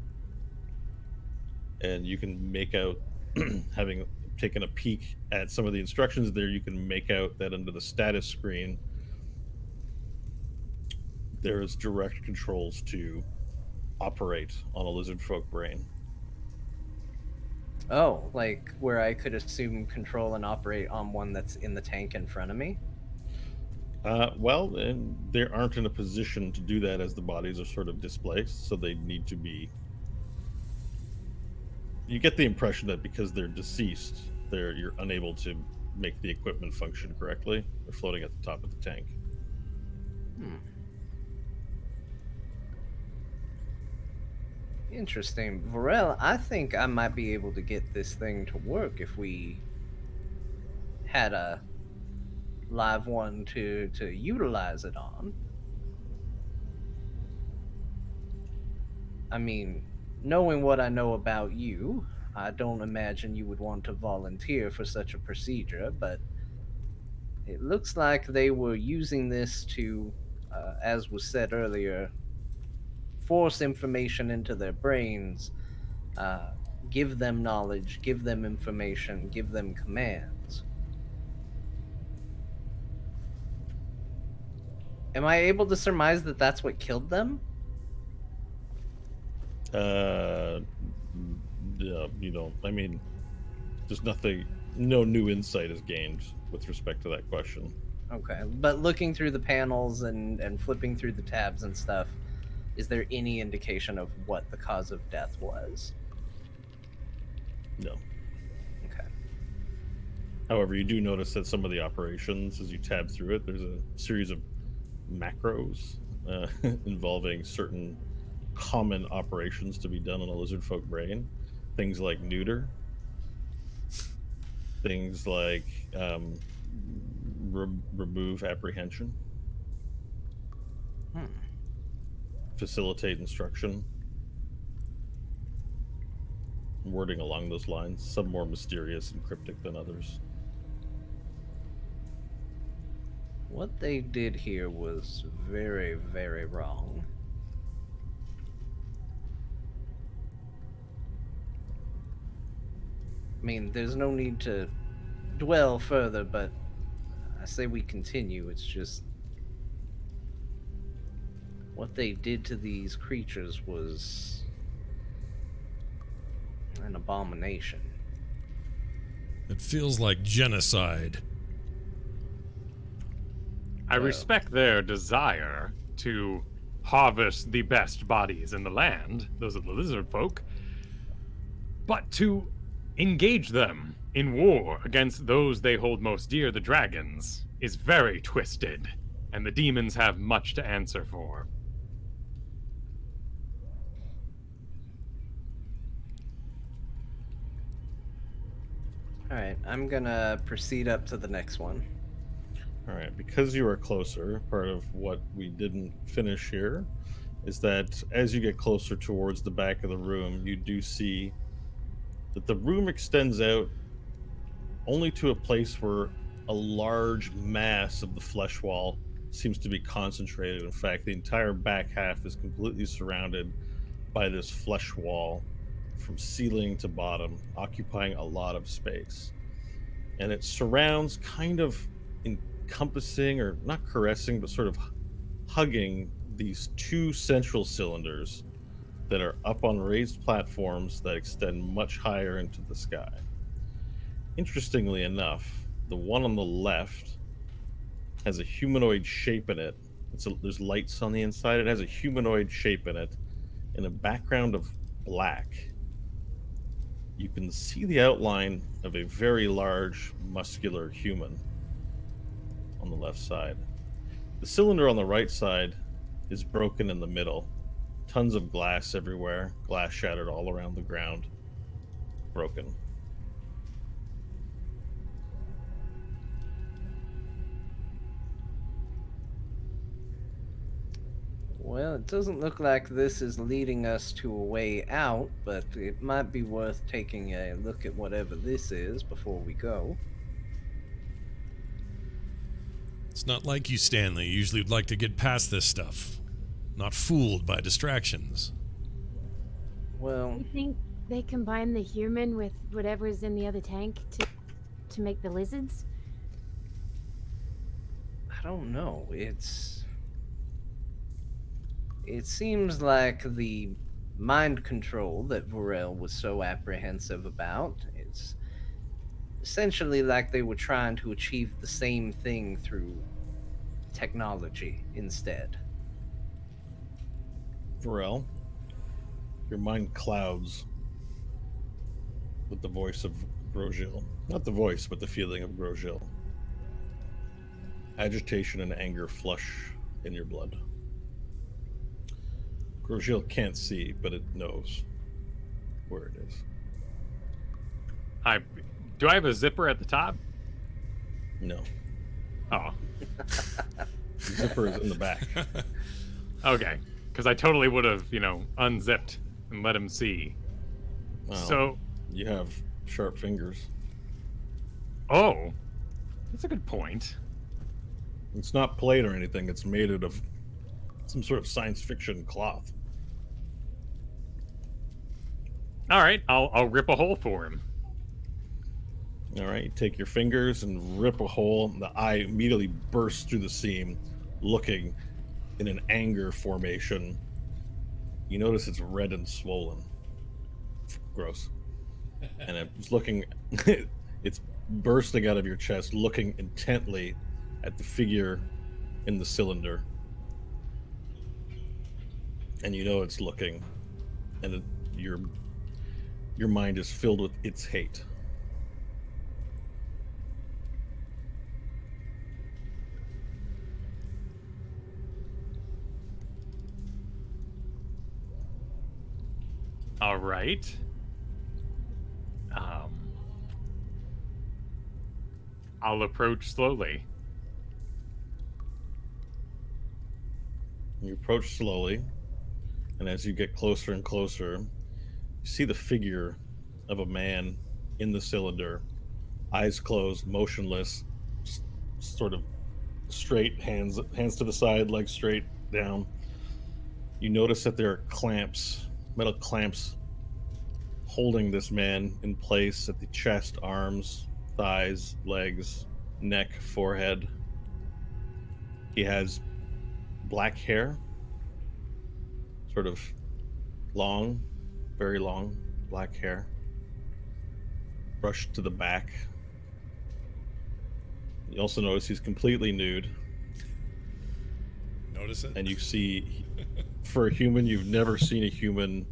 And you can make out, having taken a peek at some of the instructions there, you can make out that under the status screen, there's direct controls to operate on a lizard folk brain. Oh, like where I could assume control and operate on one that's in the tank in front of me? Well, and they aren't in a position to do that as the bodies are sort of displaced, so they need to be. You get the impression that because they're deceased, you're unable to make the equipment function correctly. They're floating at the top of the tank. Interesting. Varel, I think I might be able to get this thing to work if we had a live one to utilize it on. I mean, knowing what I know about you, I don't imagine you would want to volunteer for such a procedure, but it looks like they were using this to, as was said earlier, force information into their brains, give them knowledge, give them information, give them commands. Am I able to surmise that that's what killed them? Yeah, you know, I mean, there's no new insight is gained with respect to that question. Okay, but looking through the panels and flipping through the tabs and stuff, is there any indication of what the cause of death was? No. Okay. However, you do notice that some of the operations, as you tab through it, there's a series of macros involving certain common operations to be done on a lizard folk brain. Things like neuter, things like remove apprehension, facilitate instruction, wording along those lines, some more mysterious and cryptic than others. What they did here was very, very wrong. I mean, there's no need to dwell further, but I say we continue. It's just what they did to these creatures was an abomination. It feels like genocide. I respect their desire to harvest the best bodies in the land, those are the lizard folk, but to engage them in war against those they hold most dear, the dragons, is very twisted, and the demons have much to answer for. Alright, I'm gonna proceed up to the next one. All right, because you are closer, part of what we didn't finish here is that as you get closer towards the back of the room, you do see that the room extends out only to a place where a large mass of the flesh wall seems to be concentrated. In fact, the entire back half is completely surrounded by this flesh wall from ceiling to bottom, occupying a lot of space. And it surrounds, kind of encompassing, or not caressing, but sort of hugging these 2 central cylinders that are up on raised platforms that extend much higher into the sky. Interestingly enough, the one on the left has a humanoid shape in it. There's lights on the inside. It has a humanoid shape in it in a background of black. You can see the outline of a very large, muscular human on the left side. The cylinder on the right side is broken in the middle. Tons of glass everywhere, glass shattered all around the ground. Broken. Well, it doesn't look like this is leading us to a way out, but it might be worth taking a look at whatever this is before we go. It's not like you, Stanley. You usually would like to get past this stuff, not fooled by distractions. Well, You think they combine the human with whatever's in the other tank to make the lizards? I don't know. It seems like the mind control that Vorel was so apprehensive about is essentially like they were trying to achieve the same thing through technology instead. Varel, your mind clouds with the voice of Grosjean. Not the voice, but the feeling of Grosjean. Agitation and anger flush in your blood. Grosjean can't see, but it knows where it is. Do I have a zipper at the top? No. Oh, The zipper is in the back. okay. Because I totally would have, unzipped and let him see. Well, So, you have sharp fingers. oh, that's a good point. It's not plate or anything. It's made out of some sort of science fiction cloth. All right, I'll rip a hole for him. All right, you take your fingers and rip a hole. The eye immediately bursts through the seam, looking in an anger formation. You notice it's red and swollen. Gross. And it's looking, it's bursting out of your chest, looking intently at the figure in the cylinder. And you know it's looking, and your mind is filled with its hate. All right. I'll approach slowly. You approach slowly, and as you get closer and closer, you see the figure of a man in the cylinder, eyes closed, motionless, sort of straight, hands to the side, legs straight down. You notice that there are clamps, metal clamps, holding this man in place at the chest, arms, thighs, legs, neck, forehead. He has black hair, sort of long, very long black hair, brushed to the back. You also notice he's completely nude, Notice it? and you see, for a human, you've never seen a human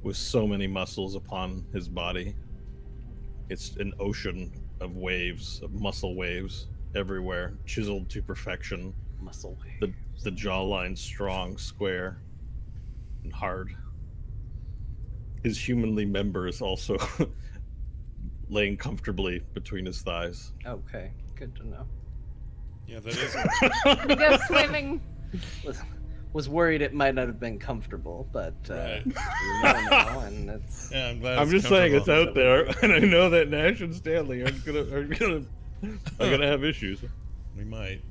with so many muscles upon his body. It's an ocean of waves, of muscle waves everywhere, chiseled to perfection. Muscle wave. The jawline strong, square, and hard. His humanly members also laying comfortably between his thighs. Okay, good to know. Yeah, that is. We go swimming. Was worried it might not have been comfortable, but Right. you never know, and it's Yeah, I'm glad. I'm just saying it's out there, and I know that Nash and Stanley are gonna have issues. We might.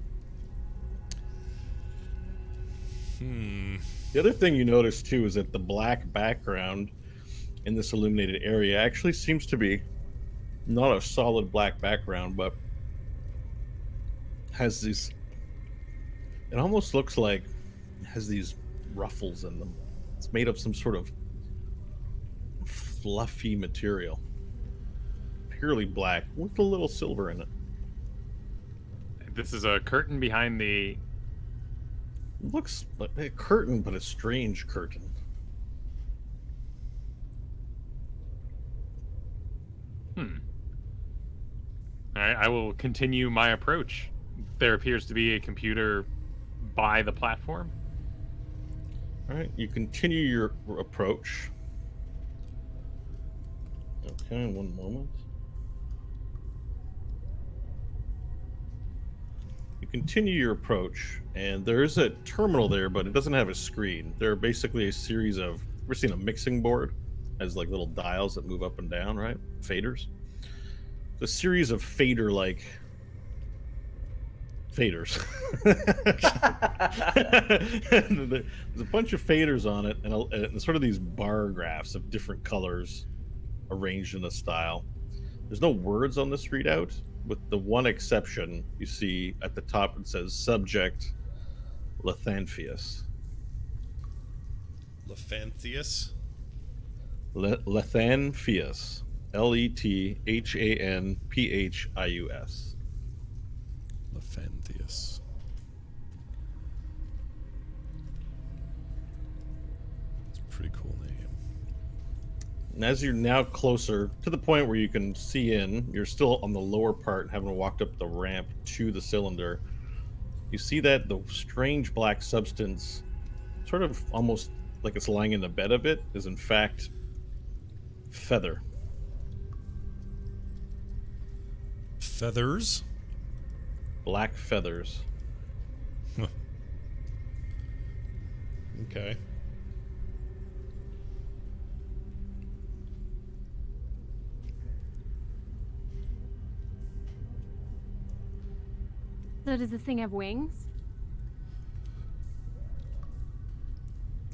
The other thing you notice too is that the black background in this illuminated area actually seems to be not a solid black background, but has these. It almost looks like it has these ruffles in them. It's made of some sort of fluffy material. Purely black with a little silver in it. This is a curtain behind the. Looks like a curtain, but a strange curtain. All right, I will continue my approach. There appears to be a computer by the platform. All right, you continue your approach. Okay, one moment. You continue your approach, and there's a terminal there, but it doesn't have a screen. There are basically a series of. Ever seen a mixing board? Has like little dials that move up and down, right? Faders. It's a series of fader-like faders. There's a bunch of faders on it, and sort of these bar graphs of different colors arranged in a style. There's no words on this readout, with the one exception you see at the top. It says subject Lathanphius. Lathanphius? Lathanphius. Lethanphius. Lathanphius. It's a pretty cool name. And as you're now closer to the point where you can see in, you're still on the lower part, having walked up the ramp to the cylinder. You see that the strange black substance, sort of almost like it's lying in the bed of it, is in fact feather. Feathers? Black feathers. Okay. So does this thing have wings?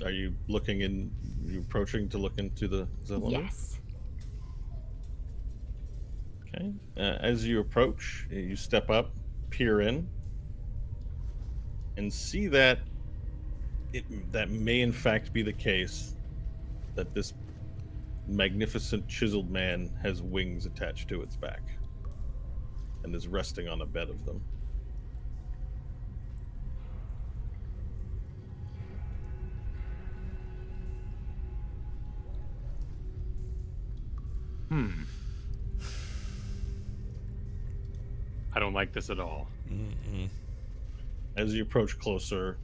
Are you looking in? Are you approaching to look into the cylinder? Yes. Okay. As you approach, you step up, peer in, and see that that may in fact be the case, that this magnificent chiseled man has wings attached to its back and is resting on a bed of them. I don't like this at all. Mm-mm. As you approach closer,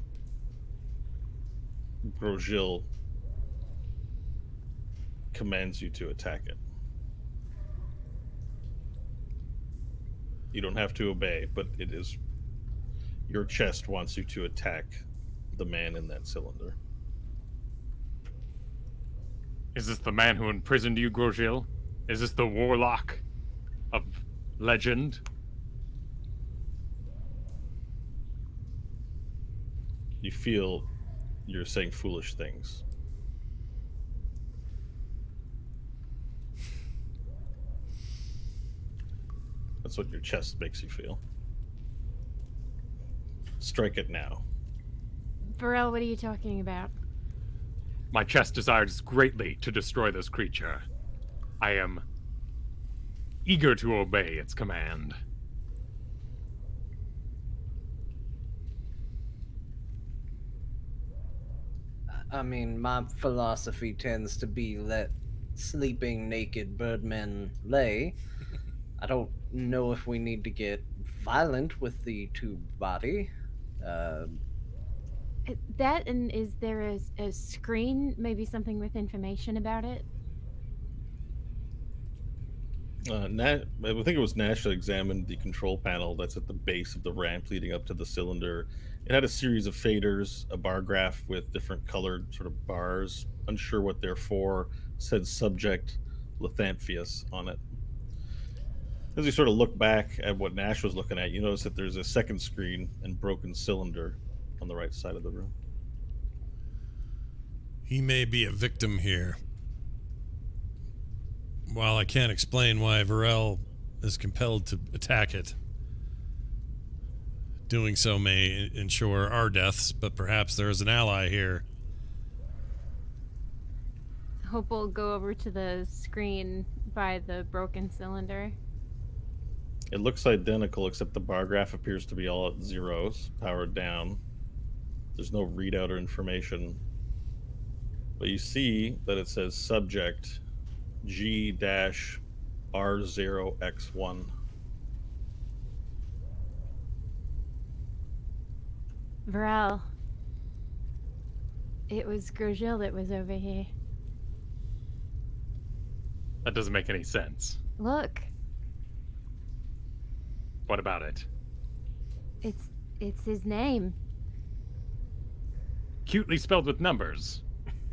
Grosjean commands you to attack it. You don't have to obey, but it is your chest wants you to attack the man in that cylinder. Is this the man who imprisoned you, Grosjean? Is this the warlock of legend? You feel you're saying foolish things. That's what your chest makes you feel. Strike it now. Varel, what are you talking about? My chest desires greatly to destroy this creature. I am eager to obey its command. I mean, my philosophy tends to be let sleeping naked birdmen lay. I don't know if we need to get violent with the TWBD. That, and is there a screen, maybe something with information about it? I think it was Nash that examined the control panel that's at the base of the ramp leading up to the cylinder. It had a series of faders, a bar graph with different colored sort of bars, unsure what they're for, said subject Lathanphius on it. As you sort of look back at what Nash was looking at, you notice that there's a second screen and broken cylinder on the right side of the room. He may be a victim here. While I can't explain why Varel is compelled to attack it, doing so may ensure our deaths, but perhaps there is an ally here. Hope will go over to the screen by the broken cylinder. It looks identical, except the bar graph appears to be all at zeros, powered down. There's no readout or information. But you see that it says subject G-R0X1. Varel. It was Grosjean that was over here. That doesn't make any sense. Look, What about it? it's his name. Cutely spelled with numbers.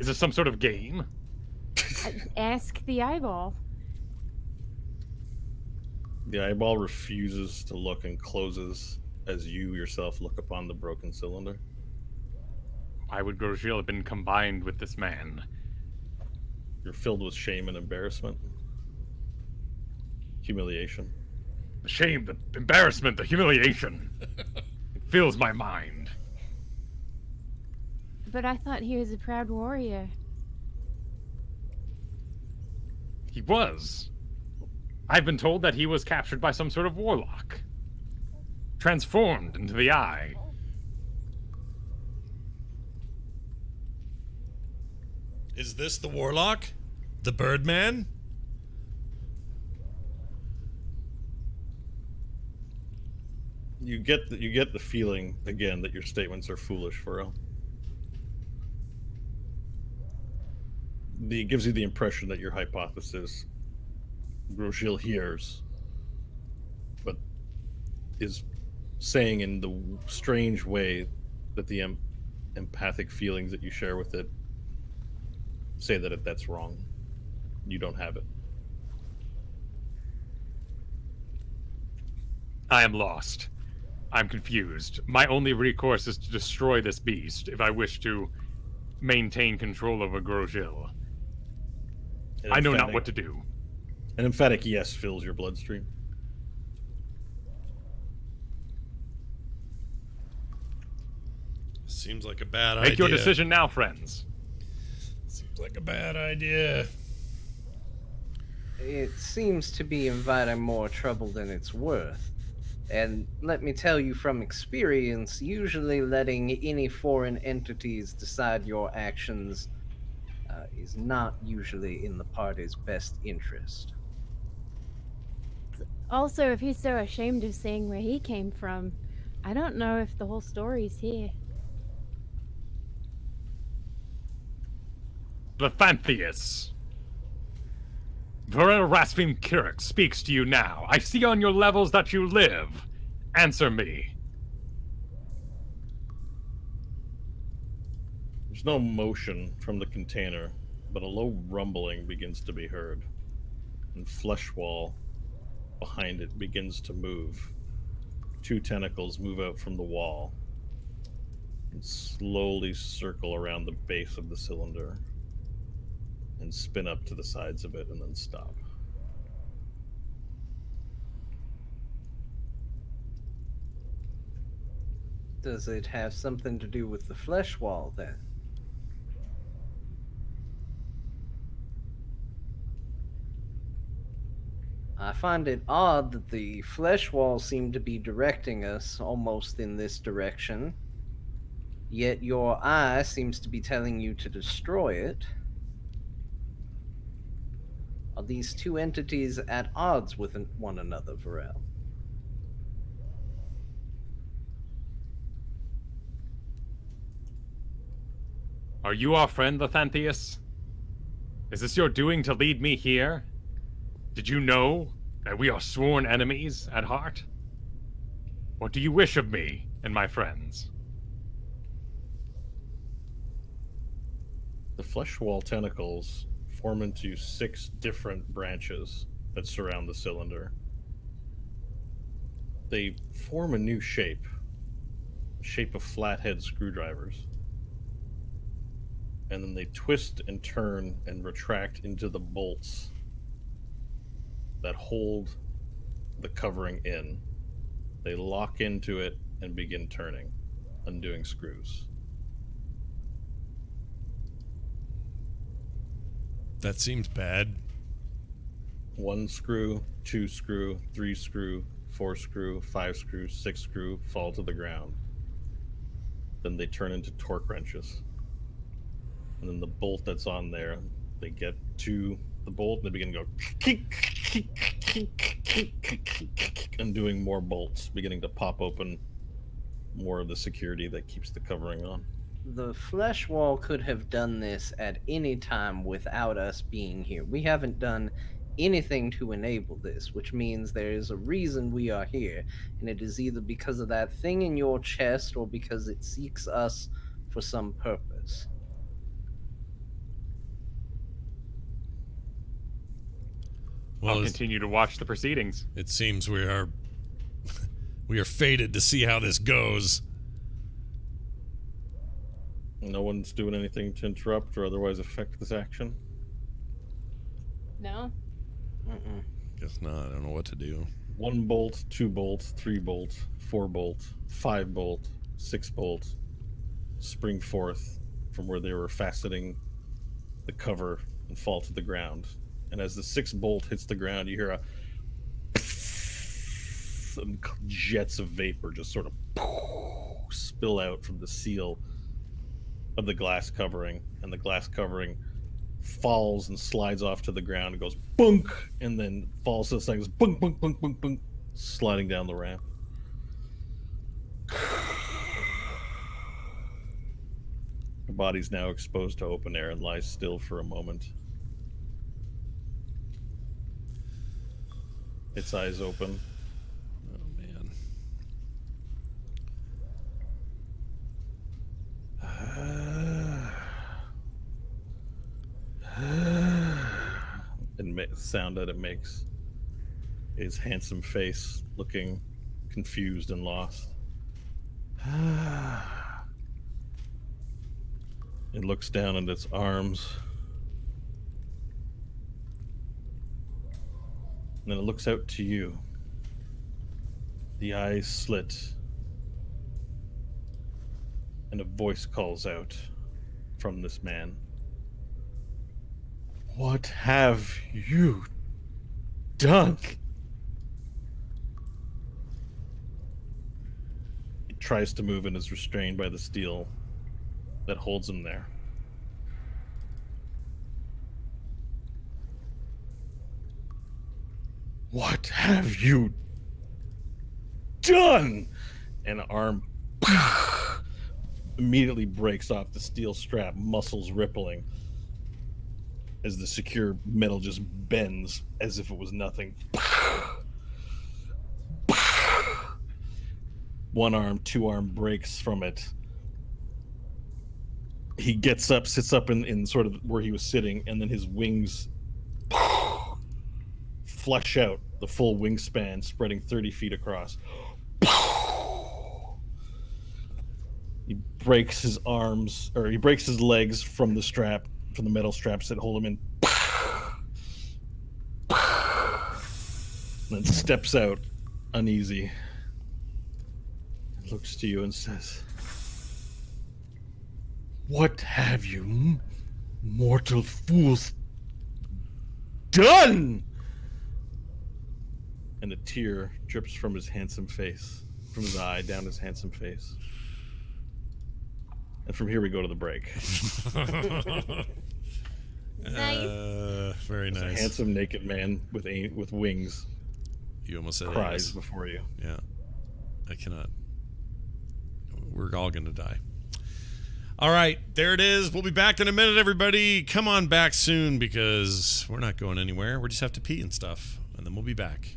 Is this some sort of game? Ask the eyeball. The eyeball refuses to look and closes as you yourself look upon the broken cylinder. Why would Grosjean have been combined with this man? You're filled with shame and embarrassment. Humiliation. The shame, the embarrassment, the humiliation. It fills my mind. But I thought he was a proud warrior. He was. I've been told that he was captured by some sort of warlock. Transformed into the Eye. Is this the warlock? The Birdman? You get the feeling again that your statements are foolish, Pharrell. It gives you the impression that your hypothesis, Grosjean hears, but is saying in the strange way that the empathic feelings that you share with it say that that's wrong. You don't have it. I am lost. I'm confused. My only recourse is to destroy this beast if I wish to maintain control over Grosjean. An I know not emphatic- what to do. An emphatic yes fills your bloodstream. Seems like a bad idea. Make your decision now, friends. Seems like a bad idea. It seems to be inviting more trouble than it's worth. And let me tell you from experience, usually letting any foreign entities decide your actions is not usually in the party's best interest. Also, if he's so ashamed of saying where he came from, I don't know if the whole story's here. Lathantheus. Varel Rasvim Kirik speaks to you now. I see on your levels that you live. Answer me. There's no motion from the container, but a low rumbling begins to be heard, and flesh wall behind it begins to move. Two tentacles move out from the wall and slowly circle around the base of the cylinder and spin up to the sides of it and then stop. Does it have something to do with the flesh wall then? I find it odd that the flesh wall seemed to be directing us almost in this direction, yet your eye seems to be telling you to destroy it. Are these two entities at odds with one another, Varel? Are you our friend, Lathantheus? Is this your doing to lead me here? Did you know that we are sworn enemies at heart? What do you wish of me and my friends? The flesh wall tentacles form into 6 different branches that surround the cylinder. They form a new shape of flathead screwdrivers. And then they twist and turn and retract into the bolts that hold the covering in. They lock into it and begin turning, undoing screws. That seems bad. 1 screw, 2 screw, 3 screw, 4 screw, 5 screw, 6 screw fall to the ground. Then they turn into torque wrenches. And then the bolt that's on there, they get to the bolt and they begin to go and doing more bolts, beginning to pop open more of the security that keeps the covering on. The flesh wall could have done this at any time without us being here. We haven't done anything to enable this, which means there is a reason we are here, and it is either because of that thing in your chest or because it seeks us for some purpose. Well, I'll continue to watch the proceedings. it seems we are fated to see how this goes. No one's doing anything to interrupt or otherwise affect this action. No? Mm-mm. Guess not. I don't know what to do. 1 bolt, 2 bolt, 3 bolt, 4 bolt, 5 bolt, 6 bolt spring forth from where they were faceting the cover and fall to the ground. And as the 6th bolt hits the ground, you hear some jets of vapor just sort of spill out from the seal of the glass covering, and the glass covering falls and slides off to the ground and goes bunk, and then falls to the side, goes bunk, bunk, bunk, bunk, bunk, sliding down the ramp. The body's now exposed to open air and lies still for a moment. Its eyes open. Oh man. And sound that it makes. His handsome face looking confused and lost. It looks down at its arms. And then it looks out to you. The eyes slit. And a voice calls out from this man. What have you done? He tries to move and is restrained by the steel that holds him there. What have you done? An arm immediately breaks off the steel strap, muscles rippling, as the secure metal just bends as if it was nothing. 1 arm, 2 arm breaks from it. He gets up, sits up in sort of where he was sitting, and then his wings flush out, the full wingspan spreading 30 feet across. He breaks his arms, or he breaks his legs from the strap, from the metal straps that hold him in. And then steps out, uneasy. Looks to you and says, "What have you, mortal fools, done?" And a tear drips from his handsome face, from his eye down his handsome face. And from here we go to the break. Nice. Very A nice. handsome naked man with wings You almost said cries anus. before you. Yeah. I cannot. We're all going to die. All right. There it is. We'll be back in a minute, everybody. Come on back soon because we're not going anywhere. We just have to pee and stuff. And then we'll be back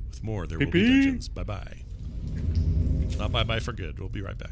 with more There Will Be Pee-pee. Dungeons. Bye-bye. Not bye-bye for good. We'll be right back.